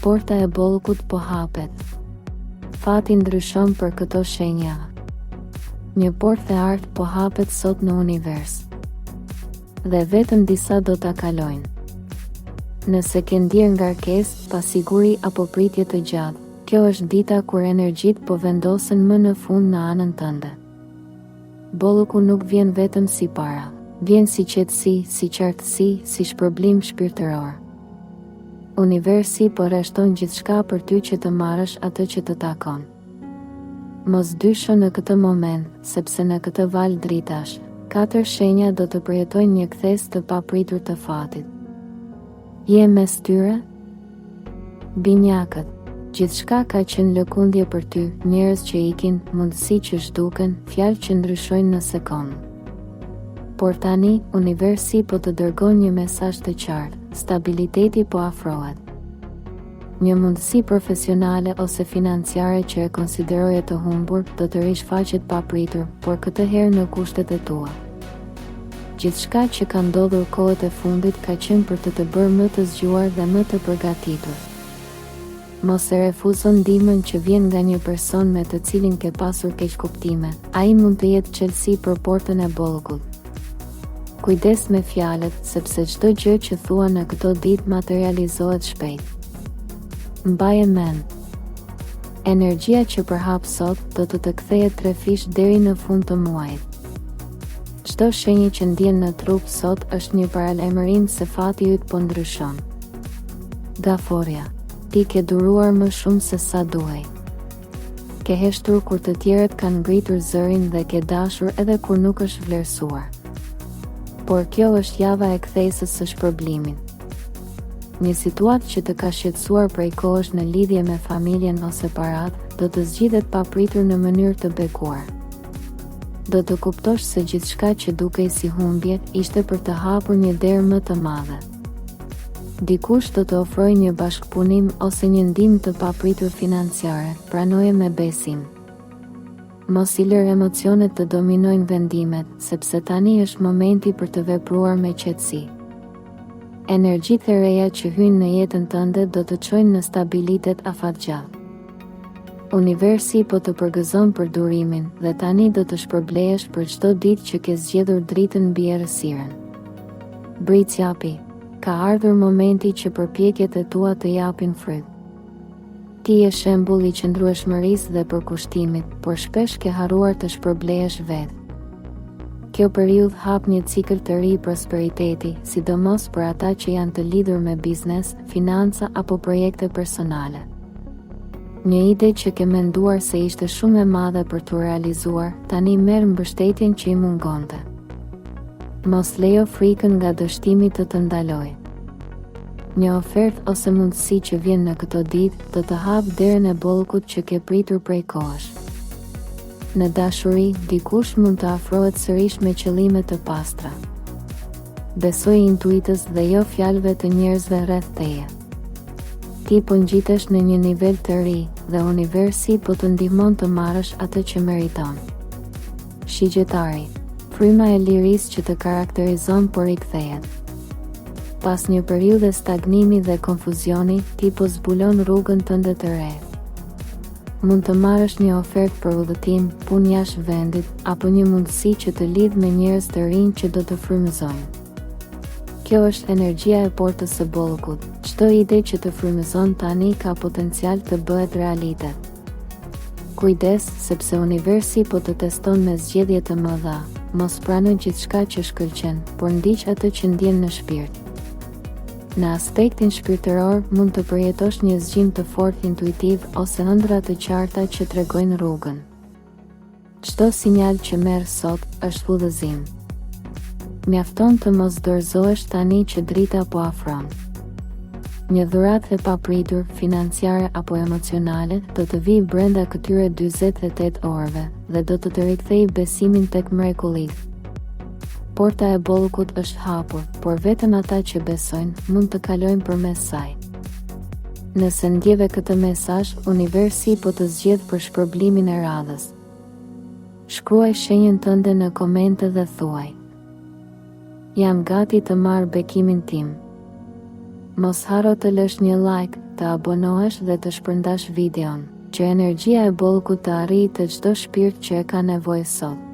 porta e bollukut po hapet. Fati ndryshon për këto shenja. Një portë e artë po hapet sot në univers. Dhe vetëm disa do ta kalojnë. Nëse ke ndjer ngarkesë, pasiguri apo pritje të gjatë, kjo është dita kur energjitë po vendosen më në fund në anën tënde. Bolluku nuk vjen vetëm si para, vjen si qetësi, si qartësi, si shpërblim shpirtëror. Universi po rreshton gjithçka për ty që të marrësh atë që të takon. Mos dysho në këtë moment, sepse në këtë val dritash, 4 shenja do të përjetojnë një kthes të papritur të fatit. Je mes tyre? Binjakët. Gjithçka ka qenë lëkundje për ty, njerëz që ikin, mundësi që zhduken, fjalë që ndryshojnë në sekondë. Por tani, universi po të dërgon një mesazh të qartë, stabiliteti po afrohet. Një mundësi profesionale ose financiare që e konsideroje të humbur, do të rishfaqet papritur, por këtë herë në kushtet e tua. Gjithçka që ka ndodhur kohët e fundit ka qenë për të bërë më të zgjuar dhe më të përgatitur. Mos e refuzo ndihmën që vjen nga një person me të cilin ke pasur keqkuptime, ai mund të jetë çelësi për portën e bollukut. Kujdes me fjalët, sepse çdo gjë që thua në këto ditë materializohet shpejt. Mbaje mend. Energjia që përhap sot do të kthehet trefish deri në fund të muajit. Çdo shenjë që ndjen në trup sot është një paralajmërim se fati yt po ndryshon. Gaforja. Ti ke duruar më shumë se sa duhej. Ke heshtur kur të tjerët kanë ngritur zërin dhe ke dashur edhe kur nuk është vlerësuar. Por kjo është java e kthesës së shpërblimit. Një situatë që të ka shqetësuar prej kohësh në lidhje me familjen ose paratë, do të zgjidhet papritur në mënyrë të bekuar. Do të kuptosh se gjithçka që dukej si humbje, ishte për të hapur një derë më të madhe. Dikush do të ofrojë një bashkëpunim ose një ndihmë të papritur financiare, pranoje me besim. Mos i lër emocionet të dominojnë vendimet, sepse tani është momenti për të vepruar me qetësi. Energjitë e reja që hyjnë në jetën tënde do të çojnë në stabilitet afatgjat. Universi po të përgëzon për durimin dhe tani do të shpërblehesh për çdo ditë që ke zgjedhur dritën mbi errësirën. Britsjapi. Ka ardhur momenti që përpjekjet e tua të japin fryt. Ti je shembull i qëndrueshmërisë dhe përkushtimit, por shpesh ke harruar të shpërblehesh vetë. Kjo periudhë hap një cikël të ri prosperiteti, sidomos për ata që janë të lidhur me biznes, financa apo projekte personale. Një ide që ke menduar se ishte shumë e madhe për të realizuar, tani merr mbështetjen që i mungonte. Mos lejo frikën nga dështimi të të ndalojë. Një ofertë ose mundësi që vjen në këto ditë do të hap derën e bollukut që ke pritur prej kohësh. Në dashuri, dikush mund të afrohet sërish me qëllime të pastra. Besoj intuitës dhe jo fjalëve të njerëzve rreth teje. Ti po ngjitesh në një nivel të ri dhe universi po të ndihmon të marrësh atë që meriton. Shigjetari. Fryma e lirisë që të karakterizon por i kthehet. Pas një periudhe stagnimi dhe konfuzioni, ti po zbulon rrugën tënde të re. Mund të marrësh një ofertë për udhëtim, punë jashtë vendit, apo një mundësi që të lidh me njerëz të rinj që do të frymëzojnë. Kjo është energjia e portës së bollukut. Çdo ide që të frymëzon tani ka potencial të bëhet realitet. Kujdes, sepse universi po të teston me zgjedhje të mëdha. Mos prano gjithçka që shkëlqen, por ndiq atë që ndjen në shpirt. Në aspektin shpirtëror, mund të përjetosh një zgjim të fortë intuitiv ose ëndra të qarta që tregojnë rrugën. Çdo sinjal që merr sot është udhëzim. Mjafton të mos dorëzohesh tani që drita po afron. Një dhuratë e papritur, financiare apo emocionale, do të vijë brenda këtyre 48 orëve dhe do të rikthejë besimin tek mrekullitë. Porta e bollukut është hapur, por vetëm ata që besojnë mund të kalojnë përmes saj. Nëse ndjeve këtë mesazh, universi po të zgjedh për shpërblimin e radhës. Shkruaj shenjën tënde në komente dhe thuaj: jam gati të marr bekimin tim. Mos haro të lësh një like, të abonohesh dhe të shpërndash videon, që energjia e bollkut të arrijë të çdo shpirt që e ka nevojë sot.